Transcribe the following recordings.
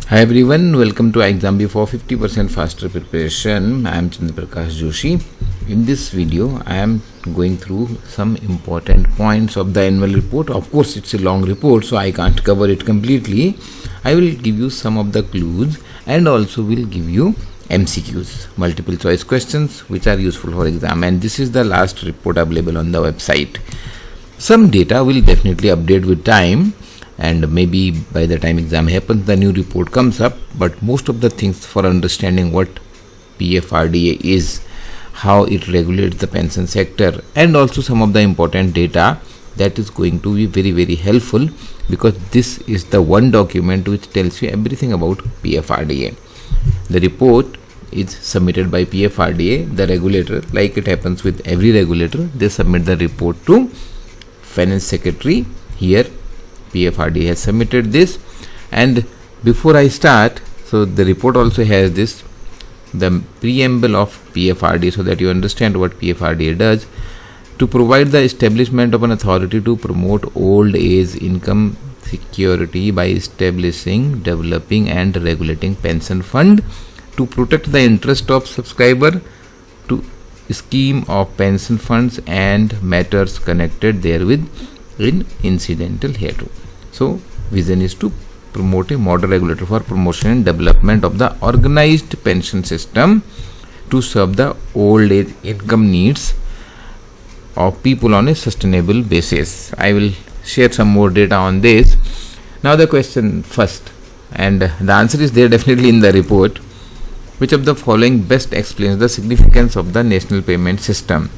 Hi everyone, welcome to exam before 50% faster preparation. I am Chandraprakash Joshi. In this video, I am going through some important points of the annual report. Of course, it's a long report, so I can't cover it completely. I will give you some of the clues and also will give you MCQs, multiple choice questions, which are useful for exam. And this is the last report available on the website. Some data will definitely update with time, and maybe by the time exam happens the new report comes up, but most of the things for understanding what PFRDA is, how it regulates the pension sector, and also some of the important data, that is going to be very helpful, because this is the one document which tells you everything about PFRDA. The report is submitted by PFRDA, the regulator. Like it happens with every regulator, they submit the report to Finance Secretary. Here PFRDA has submitted this, and before I start, so the report also has this, the preamble of PFRDA, so that you understand what PFRDA does: to provide the establishment of an authority to promote old age income security by establishing, developing and regulating pension fund, to protect the interest of subscriber to scheme of pension funds and matters connected therewith in incidental hereto. So, vision is to promote a model regulator for promotion and development of the organized pension system to serve the old age income needs of people on a sustainable basis. I will share some more data on this. Now the question first, and the answer is there definitely in the report. Which of the following best explains the significance of the national payment system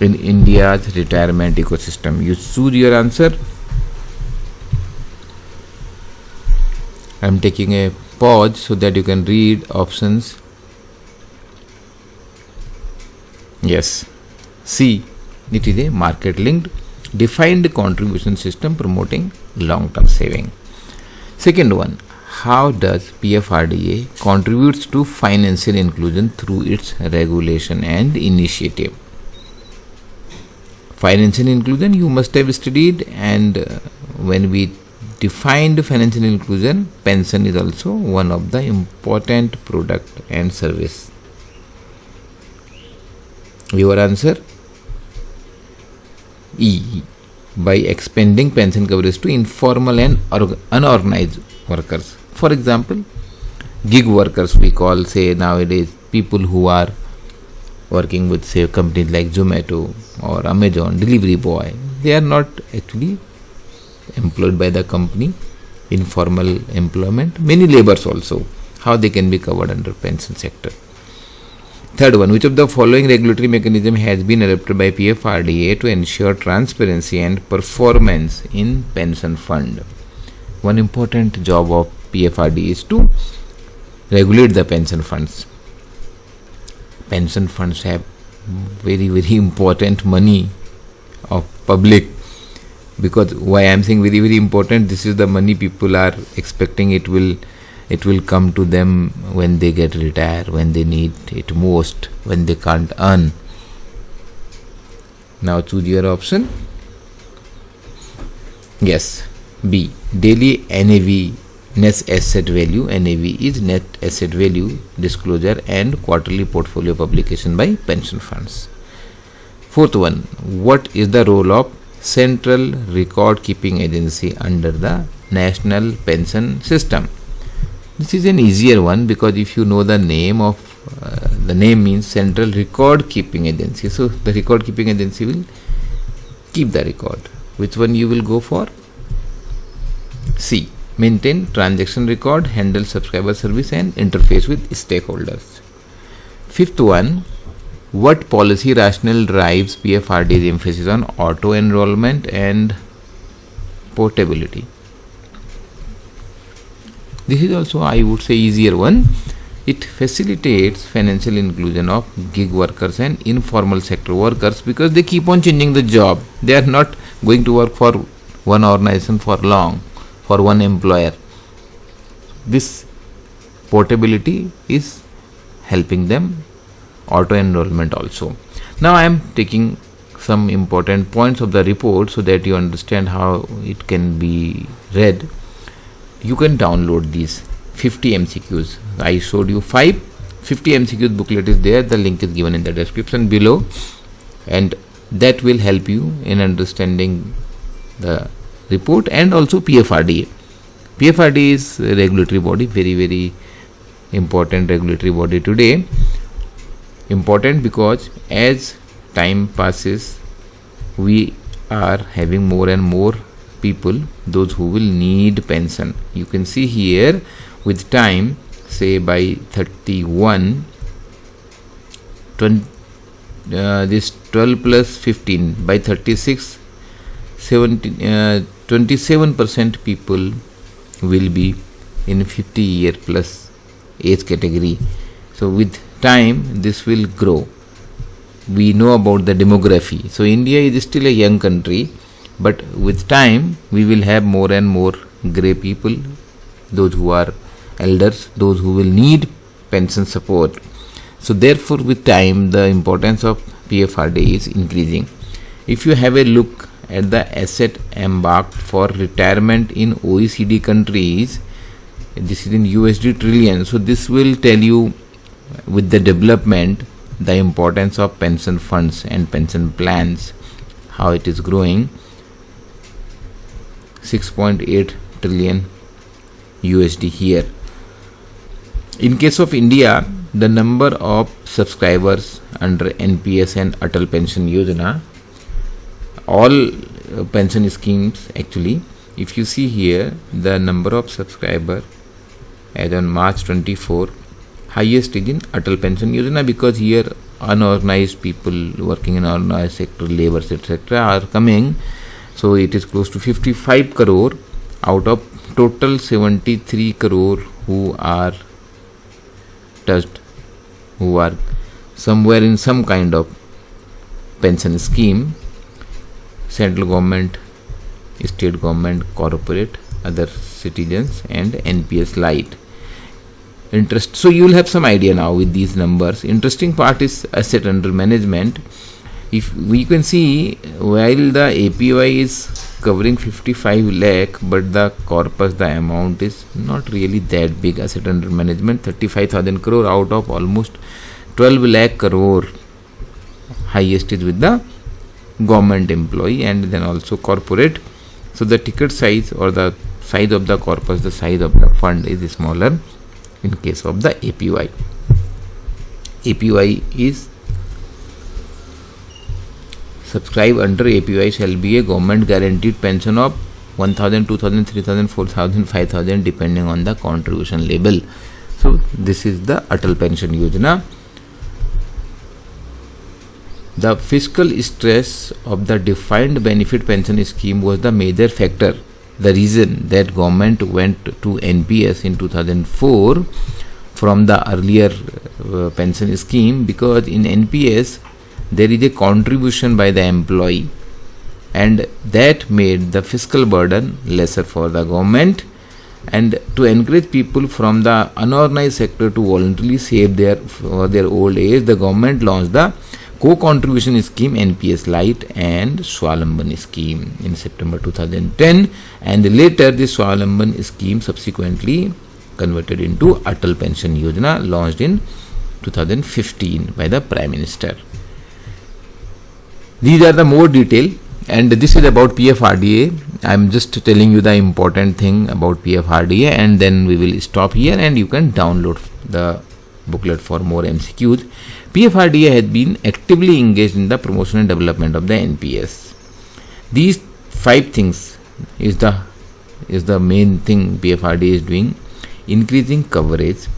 in India's retirement ecosystem? You choose your answer. I am taking a pause so that you can read options. Yes, C. It is a market linked defined contribution system promoting long term saving. Second one, how does PFRDA contributes to financial inclusion through its regulation and initiative? Financial inclusion you must have studied, and when we defined financial inclusion, pension is also one of the important product and service. Your answer, E. By expanding pension coverage to informal and unorganized workers. For example, gig workers we call, say nowadays, people who are working with, say, companies like Zomato or Amazon, delivery boy. They are not actually employed by the company, informal employment. Many laborers also, how they can be covered under pension sector. Third one, which of the following regulatory mechanism has been adopted by PFRDA to ensure transparency and performance in pension fund? One important job of PFRDA is to regulate the pension funds. Pension funds have very important money of public. Because why I am saying very important, this is the money people are expecting it will come to them when they get retired, when they need it most, when they can't earn. Now choose your option. Yes, B. Daily NAV, net asset value. NAV is net asset value disclosure and quarterly portfolio publication by pension funds. Fourth one, what is the role of Central Record Keeping Agency under the National Pension System? This is an easier one, because if you know the name of the name means Central Record Keeping Agency. So the Record Keeping Agency will keep the record. Which one you will go for? C. Maintain transaction record, handle subscriber service and interface with stakeholders. Fifth one, what policy rationale drives PFRDA's emphasis on auto enrollment and portability? This is also, I would say, easier one. It facilitates financial inclusion of gig workers and informal sector workers, because they keep on changing the job. They are not going to work for one organization for long, for one employer. This portability is helping them. Auto enrollment also. Now I am taking some important points of the report so that you understand how it can be read. you can download these 50 MCQs. I showed you 50 MCQs booklet is there. The link is given in the description below, and that will help you in understanding the report and also PFRDA. PFRDA is a regulatory body, very important regulatory body today. Important because as time passes, we are having more and more people, those who will need pension. You can see here with time, say by 31, this 12 plus 15, by 36, 27% people will be in 50 year plus age category. So with time this will grow. We know about the demography. So India is still a young country, but with time we will have more and more grey people, those who are elders, those who will need pension support. So therefore with time the importance of PFRDA is increasing. If you have a look at the asset embarked for retirement in OECD countries, this is in USD trillion. So this will tell you with the development the importance of pension funds and pension plans, how it is growing. 6.8 trillion USD here. In case of India, the number of subscribers under NPS and Atal Pension Yojana, all pension schemes actually, if you see here the number of subscribers as on March 24, highest is in Atal Pension Yojana, because here unorganized people working in unorganized sector, labours etc. are coming. So it is close to 55 crore out of total 73 crore who are touched, who are somewhere in some kind of pension scheme, central government, state government, corporate, other citizens and NPS light. Interest. So you will have some idea now with these numbers. Interesting part is asset under management. If we can see, while the APY is covering 55 lakh, but the corpus, the amount is not really that big. Asset under management 35,000 crore out of almost 12 lakh crore. Highest is with the government employee and then also corporate. So the ticket size or the size of the corpus, the size of the fund is smaller in case of the APY. APY is subscribe under APY shall be a government guaranteed pension of 1,000, 2,000, 3,000, 4,000, 5,000 depending on the contribution level. So this is the Atal Pension Yojana. The fiscal stress of the defined benefit pension scheme was the major factor. The reason that government went to NPS in 2004 from the earlier pension scheme, because in NPS there is a contribution by the employee and that made the fiscal burden lesser for the government, and to encourage people from the unorganized sector to voluntarily save for their old age, the government launched the co-contribution scheme NPS Light and Swalamban scheme in September 2010, and later the Swalamban scheme subsequently converted into Atal Pension Yojana, launched in 2015 by the Prime Minister. These are the more detail, and this is about PFRDA. I am just telling you the important thing about PFRDA, and then we will stop here and you can download the booklet for more MCQs. PFRDA has been actively engaged in the promotion and development of the NPS. These 5 things is the main thing PFRDA is doing. Increasing coverage,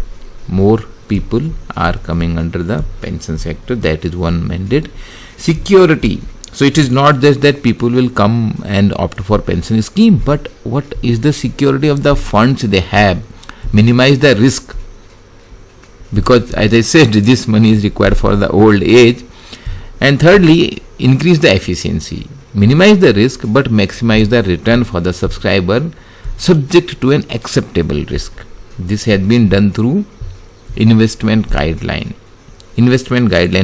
more people are coming under the pension sector, that is one mandate. Security, so it is not just that people will come and opt for pension scheme, but what is the security of the funds they have, minimize the risk, because as I said, this money is required for the old age. And thirdly, increase the efficiency, minimize the risk but maximize the return for the subscriber subject to an acceptable risk. This has been done through investment guideline,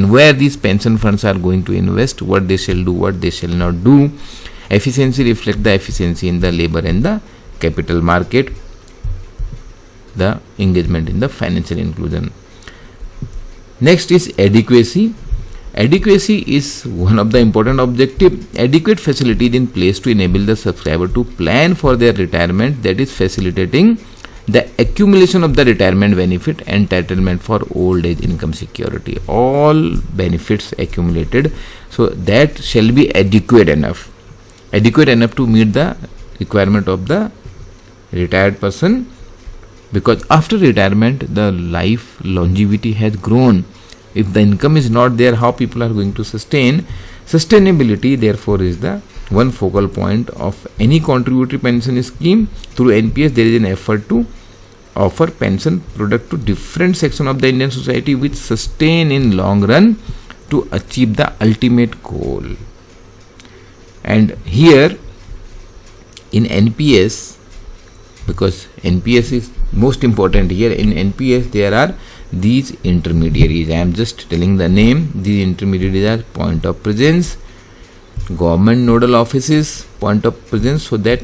where these pension funds are going to invest, what they shall do, what they shall not do. Efficiency reflect the efficiency in the labor and the capital market. the engagement in the financial inclusion. Next is adequacy. Adequacy is one of the important objective. Adequate facility is in place to enable the subscriber to plan for their retirement, that is facilitating the accumulation of the retirement benefit, entitlement for old age income security, all benefits accumulated, so that shall be adequate enough to meet the requirement of the retired person, because after retirement the life longevity has grown. If the income is not there, how people are going to sustain? Sustainability therefore is the one focal point of any contributory pension scheme. Through NPS there is an effort to offer pension product to different section of the Indian society which sustain in long run to achieve the ultimate goal. And here in NPS, because NPS is most important here, in NPS there are these intermediaries. I am just telling the name. These intermediaries are point of presence, government nodal offices, point of presence, so that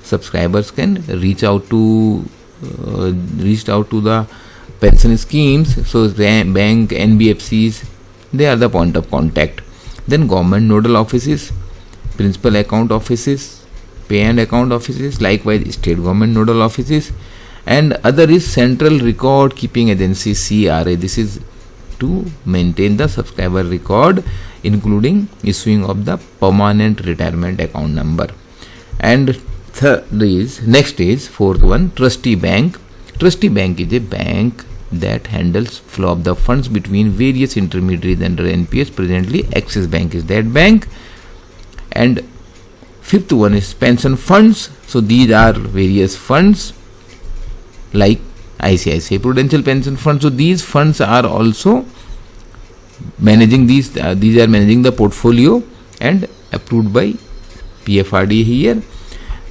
subscribers can reach out to the pension schemes. So bank, NBFCs, they are the point of contact. Then government nodal offices, principal account offices, pay and account offices, likewise state government nodal offices, and other is central record keeping agency, CRA. This is to maintain the subscriber record, including issuing of the permanent retirement account number. And next is fourth one, trustee bank. Trustee bank is a bank that handles flow of the funds between various intermediaries under NPS. Presently Axis Bank is that bank. And fifth one is pension funds. So these are various funds like ICICI Prudential Pension Fund. So these funds are also managing these are managing the portfolio and approved by PFRDA here.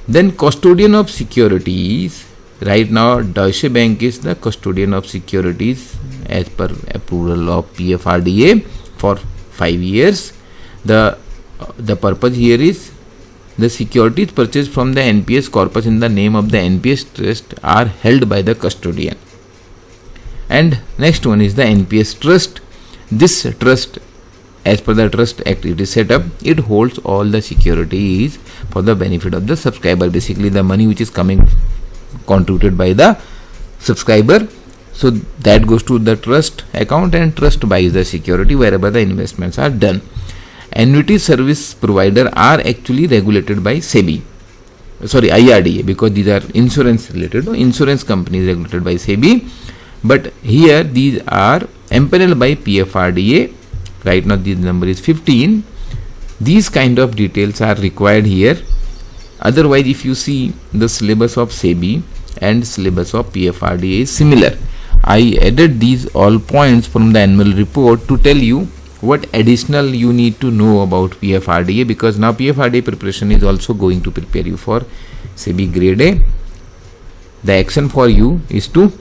Then custodian of securities. Right now Deutsche Bank is the custodian of securities as per approval of PFRDA for 5 years. The purpose here is the securities purchased from the NPS corpus in the name of the NPS trust are held by the custodian. And next one is the NPS trust. This trust, as per the Trust Act, it is set up. It holds all the securities for the benefit of the subscriber. Basically the money which is coming contributed by the subscriber, so that goes to the trust account, and trust buys the security wherever the investments are done. Annuity service provider are actually regulated by IRDA, because these are insurance related. Insurance companies regulated by SEBI, but here these are empaneled by PFRDA. Right now this number is 15. These kind of details are required here. Otherwise, if you see the syllabus of SEBI and syllabus of PFRDA is similar. I added these all points from the annual report to tell you what additional you need to know about PFRDA, because now PFRDA preparation is also going to prepare you for SEBI Grade A. The action for you is to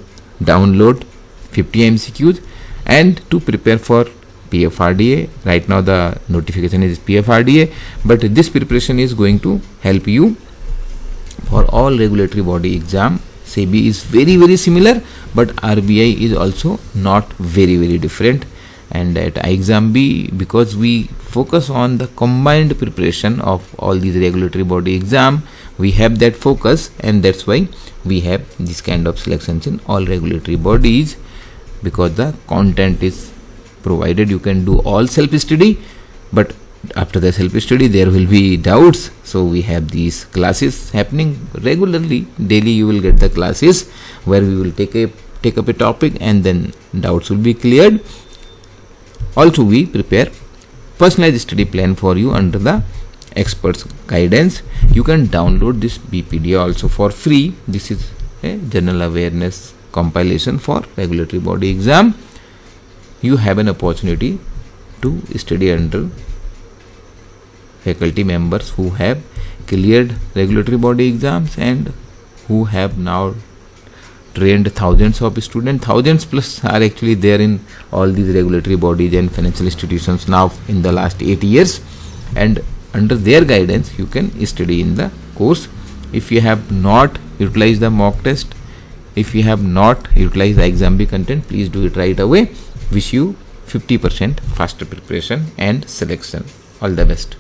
download 50 MCQs and to prepare for PFRDA. Right now the notification is PFRDA, but this preparation is going to help you for all regulatory body exam. SEBI is very, very similar, but RBI is also not very, very different. And at exam B, because we focus on the combined preparation of all these regulatory body exam, we have that focus, and that's why we have this kind of selections in all regulatory bodies, because the content is provided. You can do all self-study, but after the self-study there will be doubts, so we have these classes happening regularly. Daily you will get the classes where we will take up a topic and then doubts will be cleared. Also we prepare personalized study plan for you under the experts guidance. You can download this BPD also for free. This is a general awareness compilation for regulatory body exam. You have an opportunity to study under faculty members who have cleared regulatory body exams and who have now trained thousands of students. Thousands plus are actually there in all these regulatory bodies and financial institutions now in the last 8 years, and under their guidance you can study in the course. If you have not utilized the mock test, If you have not utilized the exam B content, please do it right away. Wish you 50% faster preparation and selection. All the best.